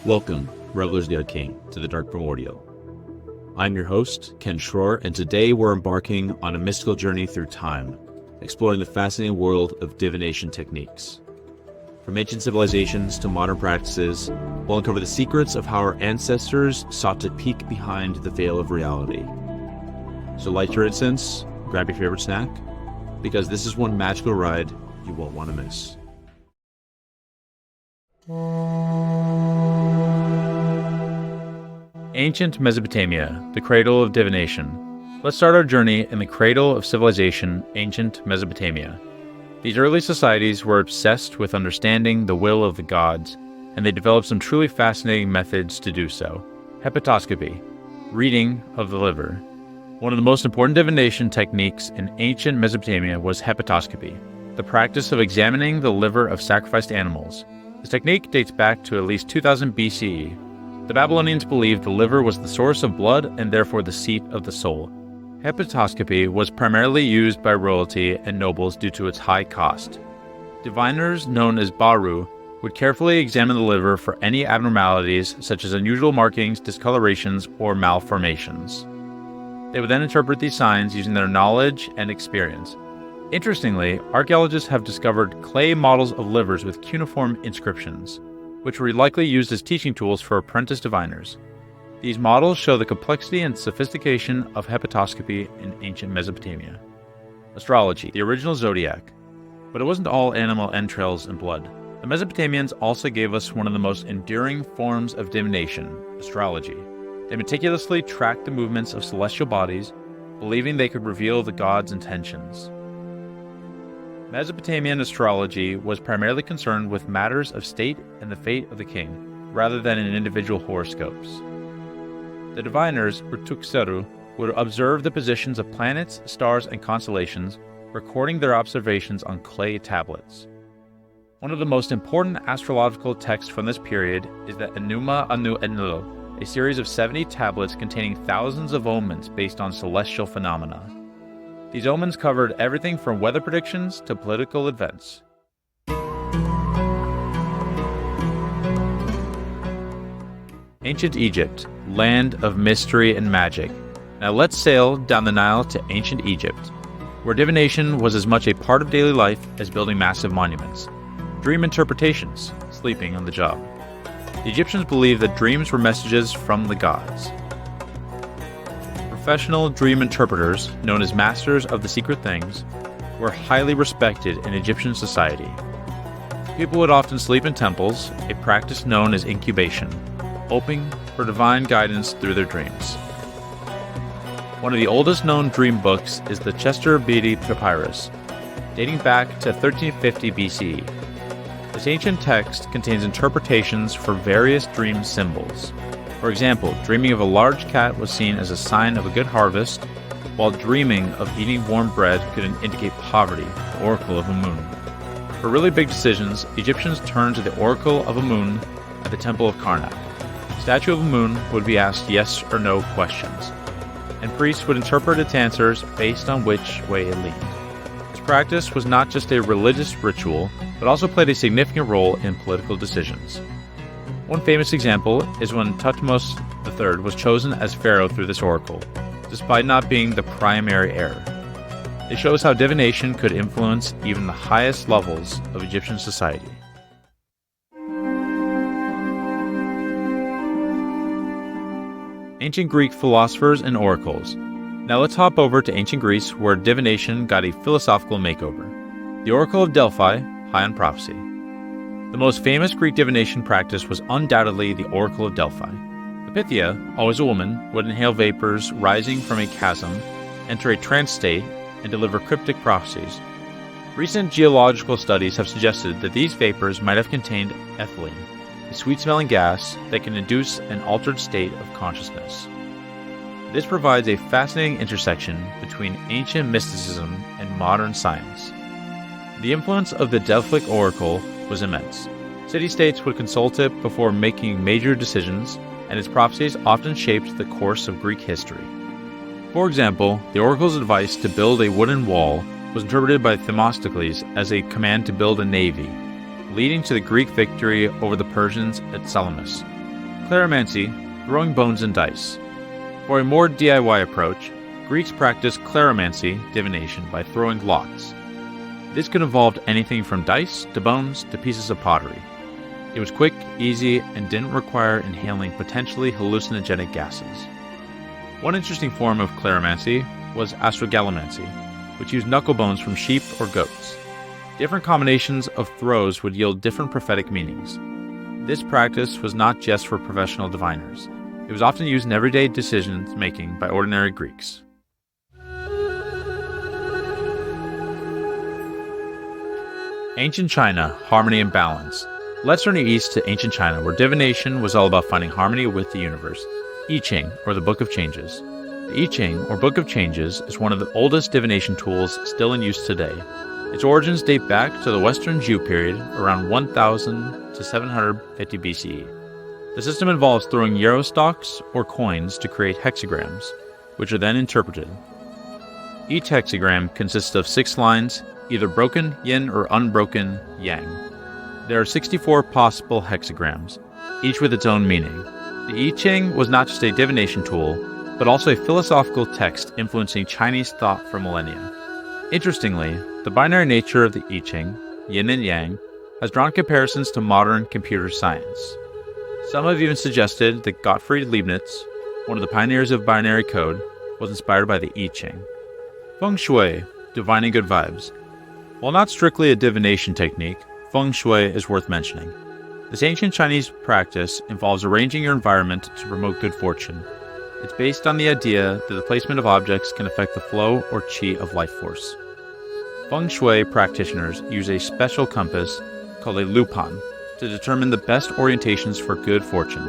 Welcome, revelers of the arcane, to the Dark Primordial. I'm your host, Ken Schroer, and today we're embarking on a mystical journey through time, exploring the fascinating world of divination techniques. From ancient civilizations to modern practices, we'll uncover the secrets of how our ancestors sought to peek behind the veil of reality. So light your incense, grab your favorite snack, because this is one magical ride you won't want to miss. Ancient Mesopotamia, the Cradle of Divination. Let's start our journey in the cradle of civilization, ancient Mesopotamia. These early societies were obsessed with understanding the will of the gods, and they developed some truly fascinating methods to do so. Hepatoscopy, reading of the liver. One of the most important divination techniques in ancient Mesopotamia was hepatoscopy, the practice of examining the liver of sacrificed animals. This technique dates back to at least 2000 BCE. The Babylonians believed the liver was the source of blood and therefore the seat of the soul. Hepatoscopy was primarily used by royalty and nobles due to its high cost. Diviners, known as Baru, would carefully examine the liver for any abnormalities such as unusual markings, discolorations, or malformations. They would then interpret these signs using their knowledge and experience. Interestingly, archaeologists have discovered clay models of livers with cuneiform inscriptions, which were likely used as teaching tools for apprentice diviners. These models show the complexity and sophistication of hepatoscopy in ancient Mesopotamia. Astrology, the original Zodiac. But it wasn't all animal entrails and blood. The Mesopotamians also gave us one of the most enduring forms of divination, astrology. They meticulously tracked the movements of celestial bodies, believing they could reveal the gods' intentions. Mesopotamian astrology was primarily concerned with matters of state and the fate of the king, rather than in individual horoscopes. The diviners, or Tuxeru, would observe the positions of planets, stars, and constellations, recording their observations on clay tablets. One of the most important astrological texts from this period is the Enuma Anu Enlil, a series of 70 tablets containing thousands of omens based on celestial phenomena. These omens covered everything from weather predictions to political events. Ancient Egypt, land of mystery and magic. Now let's sail down the Nile to ancient Egypt, where divination was as much a part of daily life as building massive monuments. Dream interpretations, sleeping on the job. The Egyptians believed that dreams were messages from the gods. Professional dream interpreters, known as masters of the secret things, were highly respected in Egyptian society. People would often sleep in temples, a practice known as incubation, hoping for divine guidance through their dreams. One of the oldest known dream books is the Chester Beatty Papyrus, dating back to 1350 BCE. This ancient text contains interpretations for various dream symbols. For example, dreaming of a large cat was seen as a sign of a good harvest, while dreaming of eating warm bread could indicate poverty, the Oracle of Amun. For really big decisions, Egyptians turned to the Oracle of Amun at the Temple of Karnak. The statue of Amun would be asked yes or no questions, and priests would interpret its answers based on which way it leaned. This practice was not just a religious ritual, but also played a significant role in political decisions. One famous example is when Thutmose III was chosen as pharaoh through this oracle, despite not being the primary heir. It shows how divination could influence even the highest levels of Egyptian society. Ancient Greek philosophers and oracles. Now let's hop over to ancient Greece, where divination got a philosophical makeover. The Oracle of Delphi, high on prophecy. The most famous Greek divination practice was undoubtedly the Oracle of Delphi. The Pythia, always a woman, would inhale vapors rising from a chasm, enter a trance state, and deliver cryptic prophecies. Recent geological studies have suggested that these vapors might have contained ethylene, a sweet-smelling gas that can induce an altered state of consciousness. This provides a fascinating intersection between ancient mysticism and modern science. The influence of the Delphic Oracle was immense. City-states would consult it before making major decisions, and its prophecies often shaped the course of Greek history. For example, the oracle's advice to build a wooden wall was interpreted by Themistocles as a command to build a navy, leading to the Greek victory over the Persians at Salamis. Cleromancy, throwing bones and dice. For a more DIY approach, Greeks practiced cleromancy, divination, by throwing lots. This could involve anything from dice to bones to pieces of pottery. It was quick, easy, and didn't require inhaling potentially hallucinogenic gases. One interesting form of cleromancy was astrology, which used knuckle bones from sheep or goats. Different combinations of throws would yield different prophetic meanings. This practice was not just for professional diviners. It was often used in everyday decision-making by ordinary Greeks. Ancient China, harmony and balance. Let's turn east to ancient China, where divination was all about finding harmony with the universe. I Ching, or the Book of Changes. The I Ching, or Book of Changes, is one of the oldest divination tools still in use today. Its origins date back to the Western Zhou period, around 1000 to 750 BCE. The system involves throwing yarrow stalks or coins to create hexagrams, which are then interpreted. Each hexagram consists of 6 lines, either broken yin or unbroken yang. There are 64 possible hexagrams, each with its own meaning. The I Ching was not just a divination tool, but also a philosophical text influencing Chinese thought for millennia. Interestingly, the binary nature of the I Ching, yin and yang, has drawn comparisons to modern computer science. Some have even suggested that Gottfried Leibniz, one of the pioneers of binary code, was inspired by the I Ching. Feng Shui, divining good vibes. While not strictly a divination technique, Feng Shui is worth mentioning. This ancient Chinese practice involves arranging your environment to promote good fortune. It's based on the idea that the placement of objects can affect the flow or qi of life force. Feng Shui practitioners use a special compass called a lupan to determine the best orientations for good fortune.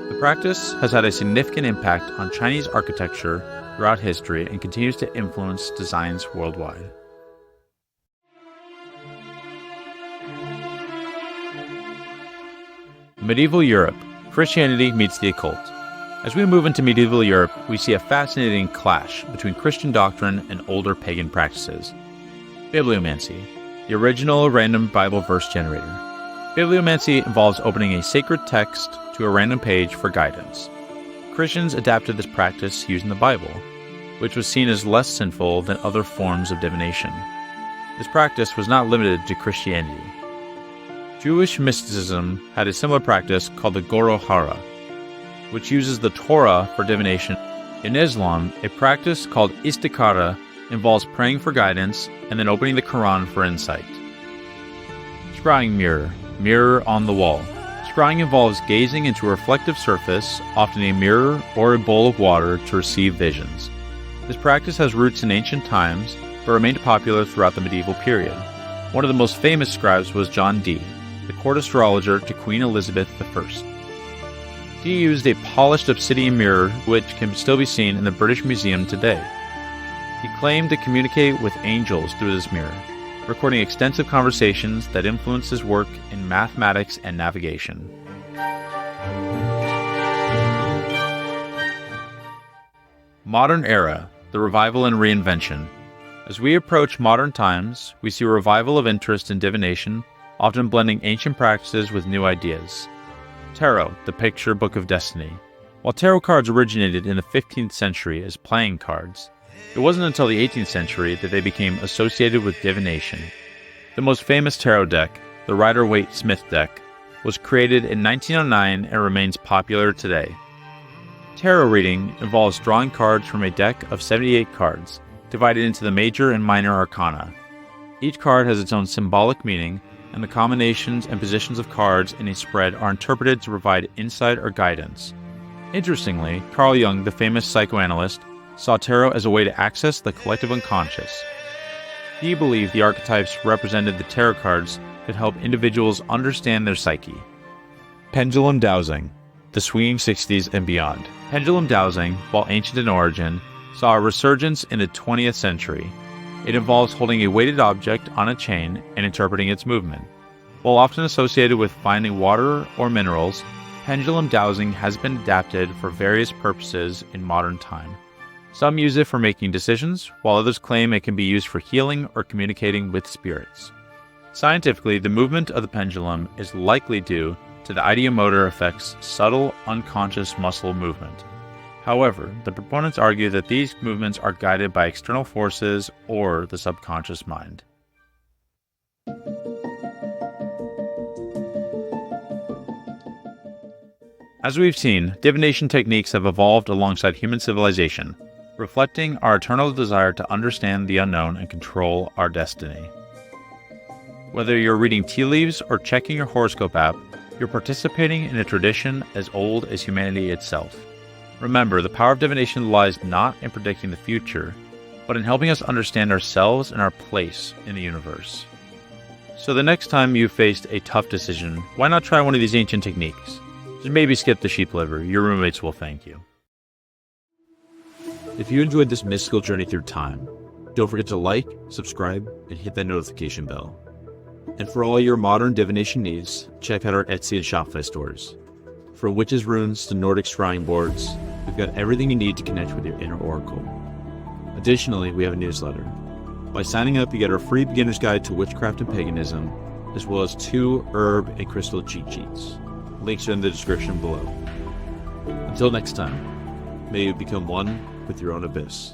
The practice has had a significant impact on Chinese architecture throughout history and continues to influence designs worldwide. Medieval Europe. Christianity meets the occult. As we move into medieval Europe, we see a fascinating clash between Christian doctrine and older pagan practices. Bibliomancy, the original random Bible verse generator. Bibliomancy involves opening a sacred text to a random page for guidance. Christians adapted this practice using the Bible, which was seen as less sinful than other forms of divination. This practice was not limited to Christianity. Jewish mysticism had a similar practice called the Goro Hara, which uses the Torah for divination. In Islam, a practice called istikhara involves praying for guidance and then opening the Quran for insight. Scrying mirror, mirror on the wall. Scrying involves gazing into a reflective surface, often a mirror or a bowl of water, to receive visions. This practice has roots in ancient times, but remained popular throughout the medieval period. One of the most famous scribes was John Dee, the court astrologer to Queen Elizabeth I. Dee used a polished obsidian mirror which can still be seen in the British Museum today. He claimed to communicate with angels through this mirror, recording extensive conversations that influenced his work in mathematics and navigation. Modern era, the revival and reinvention. As we approach modern times, we see a revival of interest in divination, often blending ancient practices with new ideas. Tarot, the picture book of destiny. While tarot cards originated in the 15th century as playing cards, it wasn't until the 18th century that they became associated with divination. The most famous tarot deck, the Rider-Waite-Smith deck, was created in 1909 and remains popular today. Tarot reading involves drawing cards from a deck of 78 cards, divided into the major and minor arcana. Each card has its own symbolic meaning, and the combinations and positions of cards in a spread are interpreted to provide insight or guidance. Interestingly, Carl Jung, the famous psychoanalyst, saw tarot as a way to access the collective unconscious. He believed the archetypes represented the tarot cards could help individuals understand their psyche. Pendulum dowsing, the swinging 60s and beyond. Pendulum dowsing, while ancient in origin, saw a resurgence in the 20th century. It involves holding a weighted object on a chain and interpreting its movement. While often associated with finding water or minerals, pendulum dowsing has been adapted for various purposes in modern time. Some use it for making decisions, while others claim it can be used for healing or communicating with spirits. Scientifically, the movement of the pendulum is likely due to the ideomotor affects subtle, unconscious muscle movement. However, the proponents argue that these movements are guided by external forces or the subconscious mind. As we've seen, divination techniques have evolved alongside human civilization, reflecting our eternal desire to understand the unknown and control our destiny. Whether you're reading tea leaves or checking your horoscope app, you're participating in a tradition as old as humanity itself. Remember, the power of divination lies not in predicting the future, but in helping us understand ourselves and our place in the universe. So the next time you faced a tough decision, why not try one of these ancient techniques? Just maybe skip the sheep liver. Your roommates will thank you. If you enjoyed this mystical journey through time, don't forget to like, subscribe, and hit that notification bell. And for all your modern divination needs, check out our Etsy and Shopify stores. From witches' runes to Nordic scrying boards, we've got everything you need to connect with your inner oracle. Additionally, we have a newsletter. By signing up, you get our free beginner's guide to witchcraft and paganism, as well as 2 herb and crystal cheat sheets. Links are in the description below. Until next time, may you become one with your own abyss.